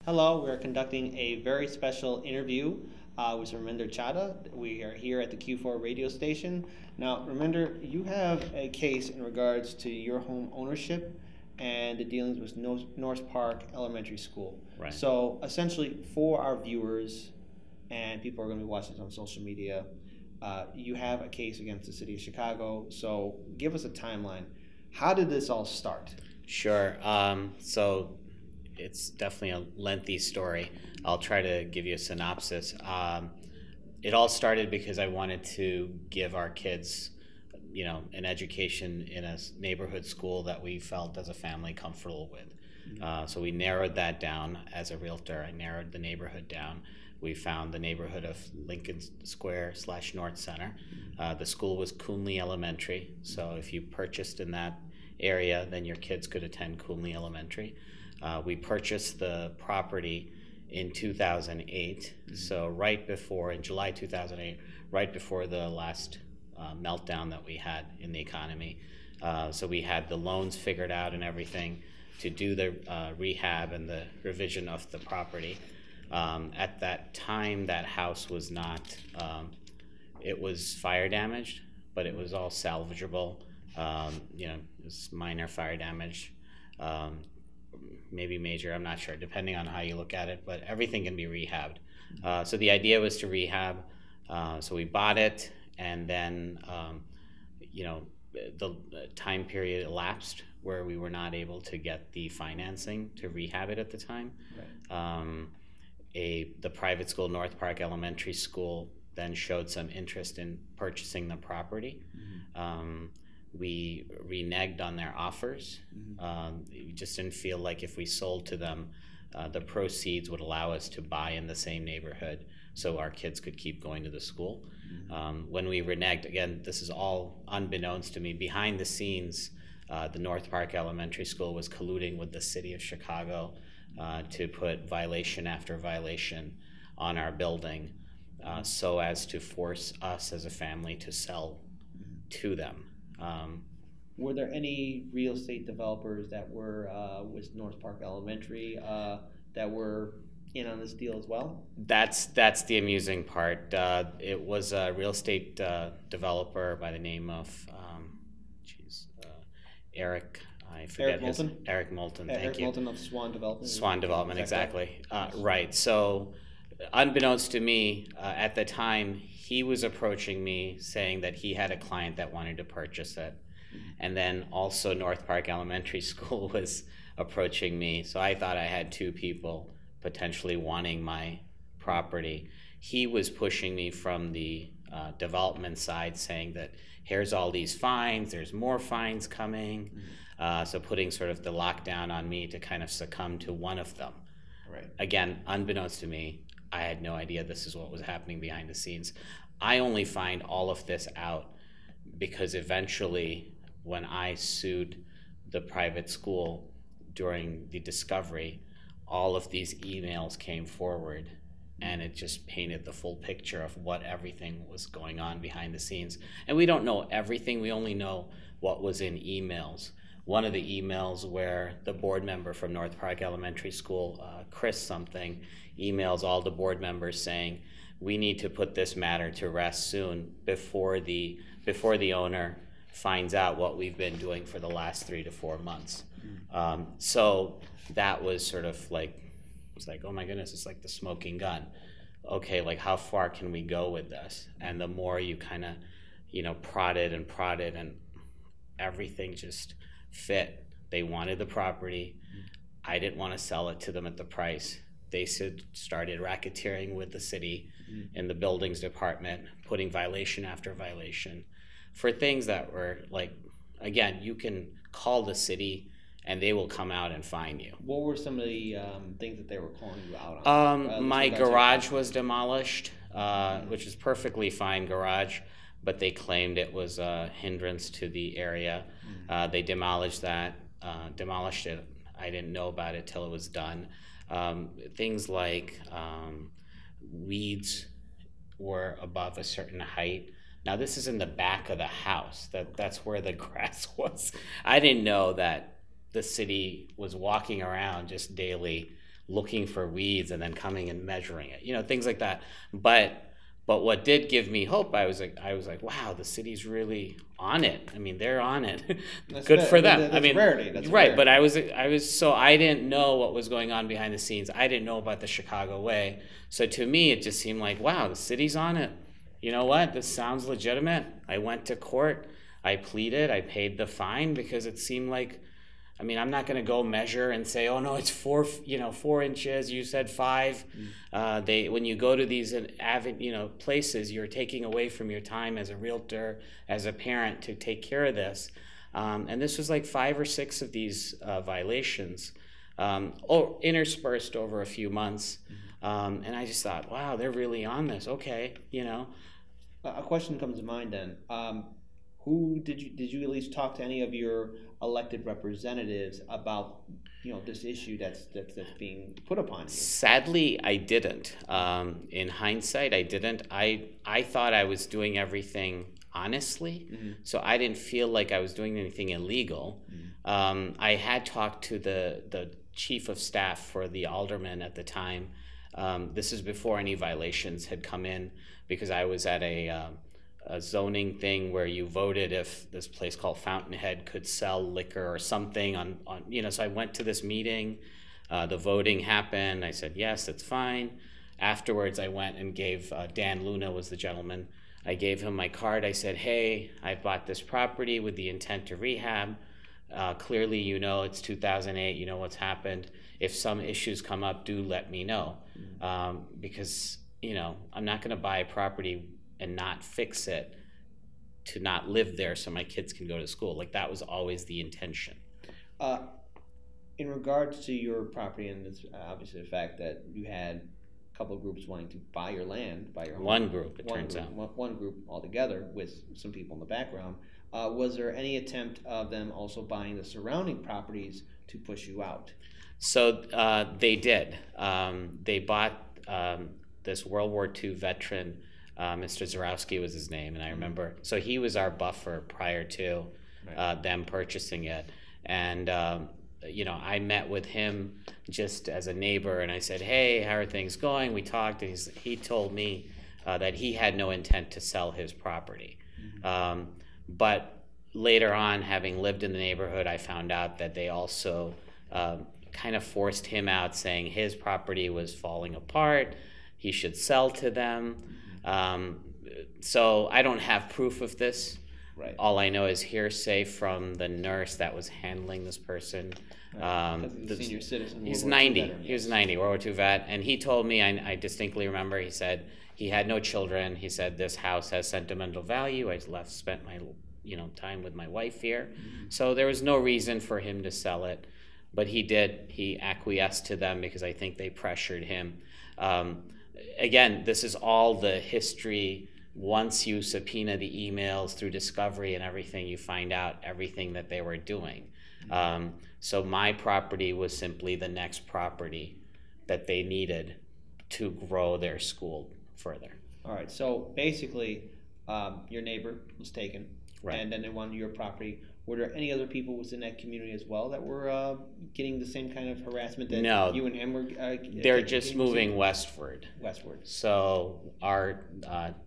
Hello, we are conducting a very special interview with Raminder Chadha. We are here at the Q4 radio station. Now, Raminder, you have a case in regards to your home ownership and the dealings with North Park Elementary School. Right. So, essentially, for our viewers and people who are going to be watching this on social media, you have a case against the city of Chicago. So, give us a timeline. How did this all start? Sure. So it's definitely a lengthy story. I'll try to give you a synopsis. It all started because I wanted to give our kids, an education in a neighborhood school that we felt as a family comfortable with. So we narrowed that down as a realtor. I narrowed the neighborhood down. We found the neighborhood of Lincoln Square / North Center. The school was Coonley Elementary. So if you purchased in that area, then your kids could attend Coonley Elementary. We purchased the property in 2008, so right before, in July 2008, right before the last meltdown that we had in the economy. So we had the loans figured out and everything to do the rehab and the revision of the property. At that time, that house was not, it was fire damaged, but it was all salvageable. It was minor fire damage. Maybe major, I'm not sure, depending on how you look at it, but everything can be rehabbed. So the idea was to rehab. So we bought it, and then, the time period elapsed where we were not able to get the financing to rehab it at the time. Right. The private school, North Park Elementary School, then showed some interest in purchasing the property. We reneged on their offers. We just didn't feel like if we sold to them, the proceeds would allow us to buy in the same neighborhood so our kids could keep going to the school. When we reneged, again, this is all unbeknownst to me, behind the scenes, the North Park Elementary School was colluding with the city of Chicago to put violation after violation on our building so as to force us as a family to sell to them. Were there any real estate developers that were with North Park Elementary that were in on this deal as well? That's the amusing part. It was a real estate developer by the name of Eric. I forget Eric Moulton? Eric Moulton. Thank Eric you. Moulton of Swan Development. Swan Development, exactly. Yes. Right. So, unbeknownst to me, at the time, he was approaching me saying that he had a client that wanted to purchase it. And then also North Park Elementary School was approaching me. So I thought I had two people potentially wanting my property. He was pushing me from the development side, saying that here's all these fines, there's more fines coming. So putting sort of the lockdown on me to kind of succumb to one of them. Right. Again, unbeknownst to me, I had no idea this is what was happening behind the scenes. I only find all of this out because eventually, when I sued the private school during the discovery, all of these emails came forward, and it just painted the full picture of what everything was going on behind the scenes. And we don't know everything, we only know what was in emails. One of the emails where the board member from North Park Elementary School, Chris something, emails all the board members saying, we need to put this matter to rest soon before the owner finds out what we've been doing for the last 3 to 4 months. So that was sort of like, it was like, oh my goodness, it's like the smoking gun. Okay, like how far can we go with this? And the more you kind of, prodded and everything just fit. They wanted the property. I didn't want to sell it to them at the price. They started racketeering with the city in the buildings department, putting violation after violation for things that were like, again, you can call the city and they will come out and fine you. What were some of the things that they were calling you out on? My garage was demolished, which is perfectly fine garage, but they claimed it was a hindrance to the area. They demolished it. I didn't know about it till it was done. Things like weeds were above a certain height. Now this is in the back of the house. That's where the grass was. I didn't know that the city was walking around just daily looking for weeds and then coming and measuring it, things like that. But what did give me hope, I was like, wow, the city's really on it. I mean, they're on it. That's Good fair. for them. That's I a mean, rarity. That's a right. But rarity. so I didn't know what was going on behind the scenes. I didn't know about the Chicago way. So to me, it just seemed like, wow, the city's on it. You know what? This sounds legitimate. I went to court. I pleaded. I paid the fine because it seemed like, I mean, I'm not going to go measure and say, oh no, it's 4 inches. You said 5. When you go to these places, you're taking away from your time as a realtor, as a parent, to take care of this. And this was like 5 or 6 of these violations, interspersed over a few months. And I just thought, wow, they're really on this. Okay. A question comes to mind then. Who did you at least talk to any of your elected representatives about this issue that's being put upon you? Sadly, I didn't. In hindsight, I didn't. I thought I was doing everything honestly, so I didn't feel like I was doing anything illegal. I had talked to the chief of staff for the alderman at the time. This is before any violations had come in, because I was at a zoning thing where you voted if this place called Fountainhead could sell liquor or something on so I went to this meeting. The voting happened. I said, yes, that's fine. Afterwards, I went and gave, Dan Luna was the gentleman. I gave him my card. I said, hey, I bought this property with the intent to rehab. Clearly, it's 2008, you know what's happened. If some issues come up, do let me know. Because, I'm not gonna buy a property and not fix it to not live there so my kids can go to school. Like, that was always the intention. In regards to your property, and it's obviously the fact that you had a couple of groups wanting to buy your land, buy your home. One group, it turns out. One group altogether with some people in the background. Was there any attempt of them also buying the surrounding properties to push you out? So they did. They bought this World War II veteran. Mr. Zarowski was his name, and I remember. So he was our buffer prior to them purchasing it, and I met with him just as a neighbor, and I said, "Hey, how are things going?" We talked, and he told me that he had no intent to sell his property, but later on, having lived in the neighborhood, I found out that they also kind of forced him out, saying his property was falling apart. He should sell to them. So I don't have proof of this. Right. All I know is hearsay from the nurse that was handling this person. He's a senior citizen. He's World War II 90. veteran, He was yes. 90, World War II vet. And he told me, I distinctly remember, he said he had no children. He said, this house has sentimental value. I spent my time with my wife here. So there was no reason for him to sell it. But he did. He acquiesced to them because I think they pressured him. Again, this is all the history. Once you subpoena the emails through discovery and everything, you find out everything that they were doing. So my property was simply the next property that they needed to grow their school further. All right. So basically, your neighbor was taken, Right. and then they wanted your property. Were there any other people within that community as well that were getting the same kind of harassment that No. you and him were? They're just moving westward. Westward. So our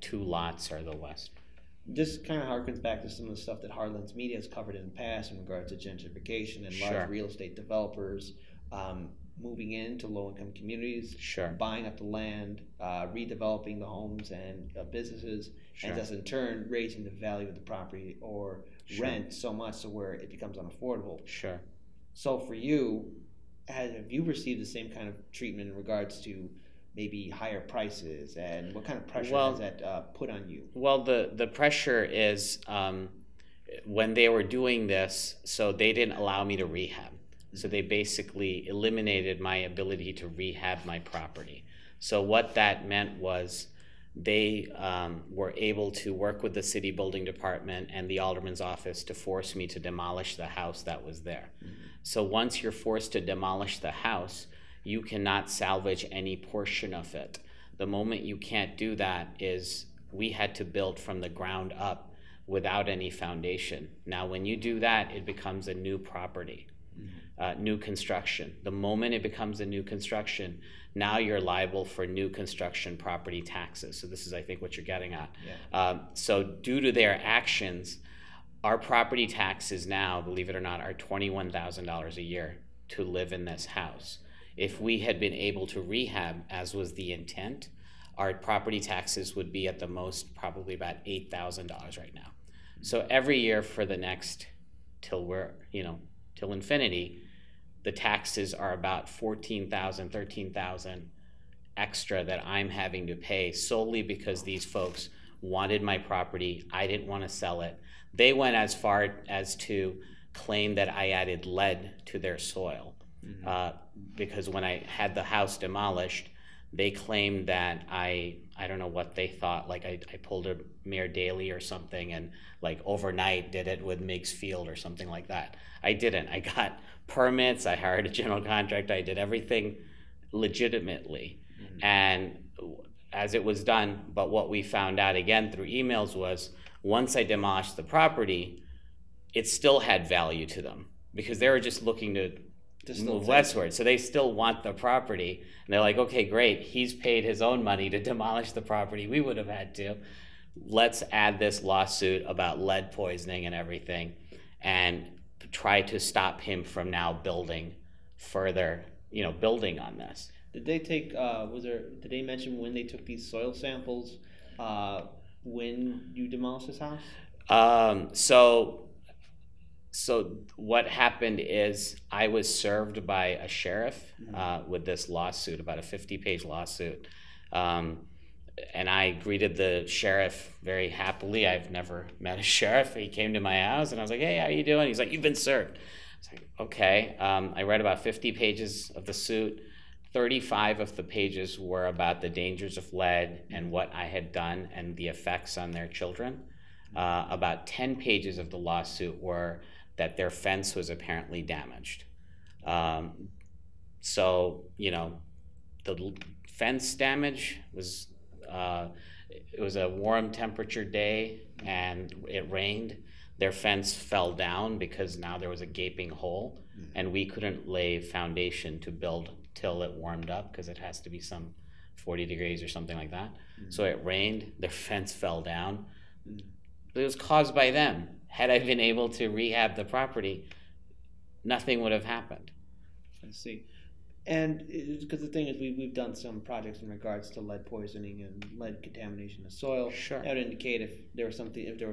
2 lots are the west. This kind of harkens back to some of the stuff that Heartland's Media has covered in the past in regards to gentrification and Sure. large real estate developers moving into low-income communities, Sure. buying up the land, redeveloping the homes and businesses, Sure. and thus in turn raising the value of the property or Sure. rent so much to where it becomes unaffordable. Sure. So for you, have you received the same kind of treatment in regards to maybe higher prices, and what kind of pressure has that put on you? Well, the pressure is when they were doing this, so they didn't allow me to rehab. So they basically eliminated my ability to rehab my property. So what that meant was they were able to work with the city building department and the alderman's office to force me to demolish the house that was there. So once you're forced to demolish the house, you cannot salvage any portion of it. The moment you can't do that is we had to build from the ground up without any foundation. Now, when you do that, it becomes a new property. new construction. The moment it becomes a new construction, now you're liable for new construction property taxes. So this is, I think, what you're getting at. Yeah. So due to their actions, our property taxes now, believe it or not, are $21,000 a year to live in this house. If we had been able to rehab, as was the intent, our property taxes would be at the most probably about $8,000 right now. So every year for the next, till we're, till infinity, the taxes are about $14,000, $13,000 extra that I'm having to pay solely because these folks wanted my property. I didn't want to sell it. They went as far as to claim that I added lead to their soil. Because when I had the house demolished, they claimed that I don't know what they thought, like I pulled a Mayor Daley or something and like overnight did it with Miggs Field or something like that. I didn't. I got permits, I hired a general contractor, I did everything legitimately. And as it was done, but what we found out again through emails was once I demolished the property, it still had value to them because they were just looking to move westward. So they still want the property. And they're like, okay, great. He's paid his own money to demolish the property. We would have had to. Let's add this lawsuit about lead poisoning and everything and try to stop him from now building further, building on this. Did they take, did they mention when they took these soil samples when you demolished this house? So what happened is I was served by a sheriff with this lawsuit, about a 50-page lawsuit. And I greeted the sheriff very happily. I've never met a sheriff. He came to my house and I was like, hey, how you doing? He's like, you've been served. I was like, okay. I read about 50 pages of the suit. 35 of the pages were about the dangers of lead and what I had done and the effects on their children. About 10 pages of the lawsuit were that their fence was apparently damaged. So, the fence damage was, it was a warm temperature day and it rained. Their fence fell down because now there was a gaping hole and we couldn't lay foundation to build till it warmed up because it has to be some 40 degrees or something like that. So it rained, their fence fell down. But it was caused by them. Had I been able to rehab the property, nothing would have happened. I see. And because the thing is, we've done some projects in regards to lead poisoning and lead contamination of soil. Sure. That would indicate if there was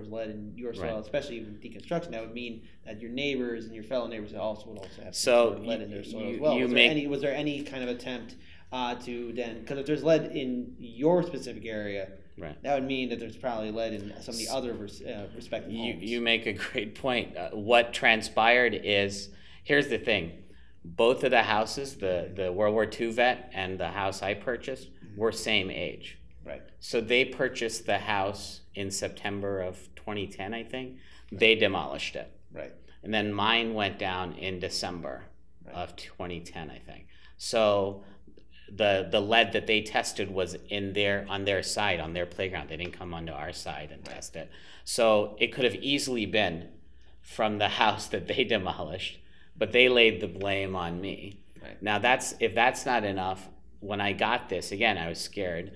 lead in your soil, especially even deconstruction, that would mean that your neighbors and your fellow neighbors would also have some lead in their soil as well. Was there any kind of attempt to then, because if there's lead in your specific area, that would mean that there's probably lead in some of the other respective homes. You make a great point. What transpired is, here's the thing. Both of the houses, the World War II vet and the house I purchased, were same age. Right. So they purchased the house in September of 2010, I think. They demolished it. Right. And then mine went down in December of 2010, I think. So the lead that they tested was on their side, on their playground. They didn't come onto our side and test it. So it could have easily been from the house that they demolished, but they laid the blame on me. Right. Now if that's not enough, when I got this, again, I was scared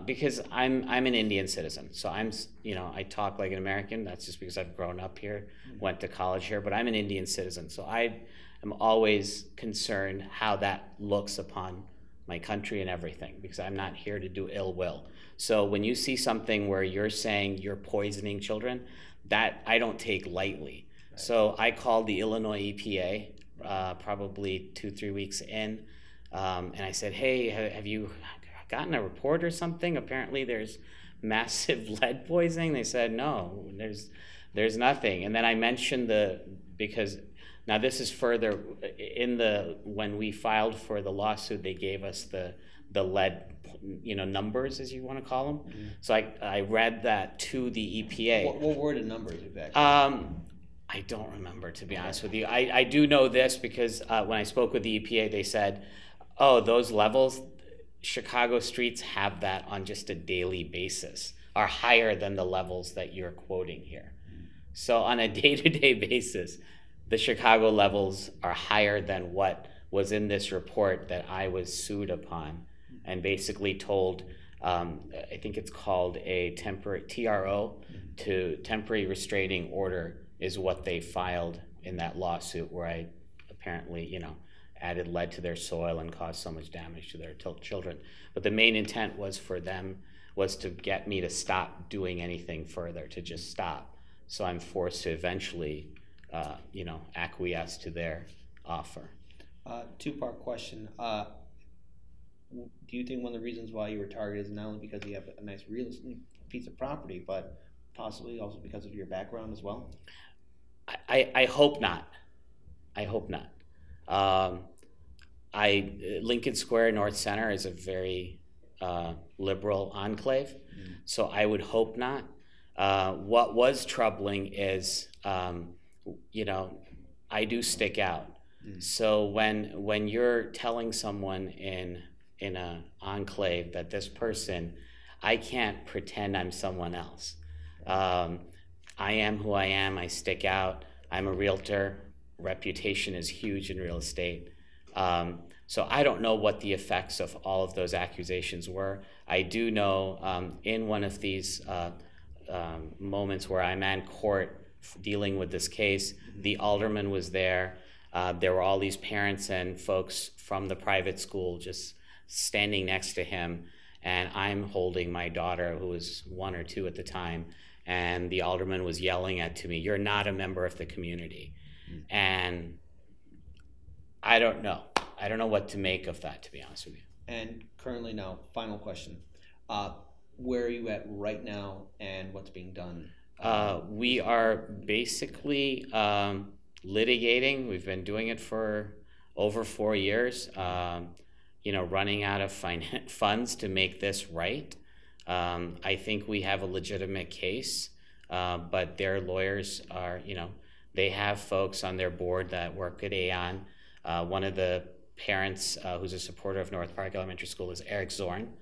because I'm an Indian citizen. So I talk like an American. That's just because I've grown up here, went to college here, but I'm an Indian citizen. So I am always concerned how that looks upon my country and everything, because I'm not here to do ill will. So when you see something where you're saying you're poisoning children, that I don't take lightly. Right. So I called the Illinois EPA probably 2-3 weeks in, and I said, hey, have you gotten a report or something? Apparently there's massive lead poisoning. They said, no, there's nothing. And then I mentioned because now this is further when we filed for the lawsuit, they gave us the lead, numbers, as you want to call them. Mm-hmm. So I read that to the EPA. What were the numbers exactly? I don't remember, to be honest with you. I do know this because when I spoke with the EPA, they said, oh, those levels, Chicago streets have that on just a daily basis, are higher than the levels that you're quoting here. Mm-hmm. So on a day-to-day basis, the Chicago levels are higher than what was in this report that I was sued upon, and basically told, I think it's called a temporary TRO, to temporary restraining order, is what they filed in that lawsuit, where I apparently, added lead to their soil and caused so much damage to their children. But the main intent was to get me to stop doing anything further, to just stop. So I'm forced to eventually, acquiesce to their offer. Two-part question. Do you think one of the reasons why you were targeted is not only because you have a nice real estate piece of property, but possibly also because of your background as well? I hope not. I hope not. Lincoln Square North Center is a very liberal enclave, so I would hope not. What was troubling is, I do stick out. So when you're telling someone in an enclave that this person, I can't pretend I'm someone else. I am who I am. I stick out. I'm a realtor. Reputation is huge in real estate. So I don't know what the effects of all of those accusations were. I do know in one of these moments where I'm in court dealing with this case, the alderman was there. There were all these parents and folks from the private school just standing next to him, and I'm holding my daughter, who was 1 or 2 at the time, and the alderman was yelling to me, "You're not a member of the community." And I don't know. I don't know what to make of that, to be honest with you. And currently now, final question. Where are you at right now, and what's being done? We are basically litigating. We've been doing it for over 4 years, running out of funds to make this right. I think we have a legitimate case, but their lawyers are, they have folks on their board that work at Aon. One of the parents who's a supporter of North Park Elementary School is Eric Zorn.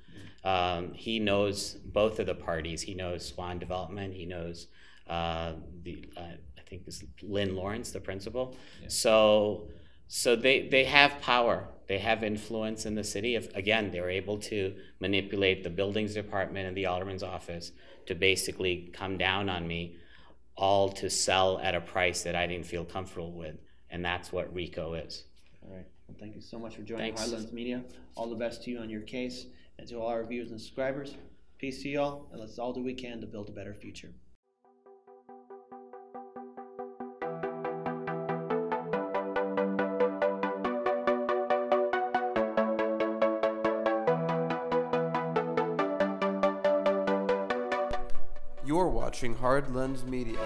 He knows both of the parties. He knows Swan Development. He knows I think it's Lynn Lawrence, the principal. Yeah. So they have power. They have influence in the city. Again, they were able to manipulate the buildings department and the alderman's office to basically come down on me, all to sell at a price that I didn't feel comfortable with. And that's what RICO is. All right. Well, thank you so much for joining Heartlands Media. All the best to you on your case, and to all our viewers and subscribers. Peace to you all, and let's all do what we can to build a better future. You're watching Heartlands Media.